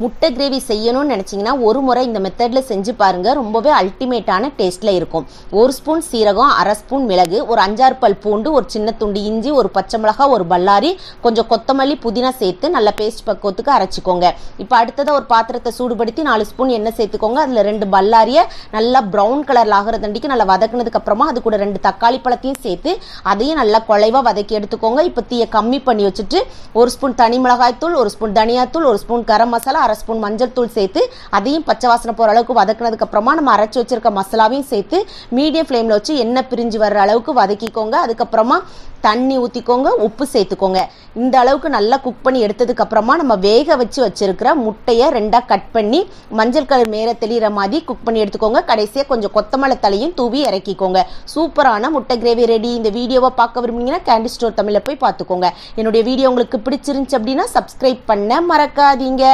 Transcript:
முட்டை கிரேவி செய்யணும்னு நினச்சிங்கன்னா ஒரு முறை இந்த மெத்தடில் செஞ்சு பாருங்கள். ரொம்பவே அல்டிமேட்டான டேஸ்ட்டில் இருக்கும். 1 ஸ்பூன் சீரகம், 1/2 ஸ்பூன் மிளகு, ஒரு 5-6 பல் பூண்டு, ஒரு சின்ன துண்டு இஞ்சி, ஒரு பச்சை மிளகாய், ஒரு பல்லாரி, கொஞ்சம் கொத்தமல்லி, புதினா சேர்த்து நல்லா பேஸ்ட் பக்குவத்துக்கு அரைச்சிக்கோங்க. இப்போ அடுத்ததாக ஒரு பாத்திரத்தை சூடுபடுத்தி 4 ஸ்பூன் எண்ணெய் சேர்த்துக்கோங்க. அதில் 2 பல்லாரியை நல்லா ப்ரௌன் கலரில் ஆகிறதண்டிக்கு நல்லா வதக்குனதுக்கு அப்புறமா அது கூட 2 தக்காளி பழத்தையும் சேர்த்து அதையும் நல்லா குழைவாக வதக்கி எடுத்துக்கோங்க. இப்போ தீயை கம்மி பண்ணி வச்சுட்டு 1 ஸ்பூன் தனி மிளகாய் தூள், 1 ஸ்பூன் தனியாத்தூள், 1 ஸ்பூன் கரம் மசாலா, 1/2 ஸ்பூன் மஞ்சள் தூள் சேர்த்து அதையும் பச்சை வாசனை போகிற அளவுக்கு வதக்குனதுக்கு அப்புறமா நம்ம அரைச்சி வச்சிருக்க மசாலாவையும் சேர்த்து மீடியம் ஃப்ளேமில் வச்சு எண்ணெய் பிரிஞ்சு வர்ற அளவுக்கு வதக்கிக்கோங்க. அதுக்கப்புறமா தண்ணி ஊற்றிக்கோங்க, உப்பு சேர்த்துக்கோங்க. இந்த அளவுக்கு நல்லா குக் பண்ணி எடுத்ததுக்கு அப்புறமா நம்ம வேக வச்சு வச்சிருக்கிற முட்டையை 2ஆக கட் பண்ணி மஞ்சள் கலர் மேலே தெளிகிற மாதிரி குக் பண்ணி எடுத்துக்கோங்க. கடைசியாக கொஞ்சம் கொத்தமல்லி தலையும் தூவி இறக்கிக்கோங்க. சூப்பரான முட்டை கிரேவி ரெடி. இந்த வீடியோவை பார்க்க விரும்புனீங்கன்னா கேண்டி ஸ்டோர் தமிழில் போய் பார்த்துக்கோங்க. என்னுடைய வீடியோ உங்களுக்கு பிடிச்சிருந்துச்சு அப்படின்னா சப்ஸ்கிரைப் பண்ண மறக்காதீங்க.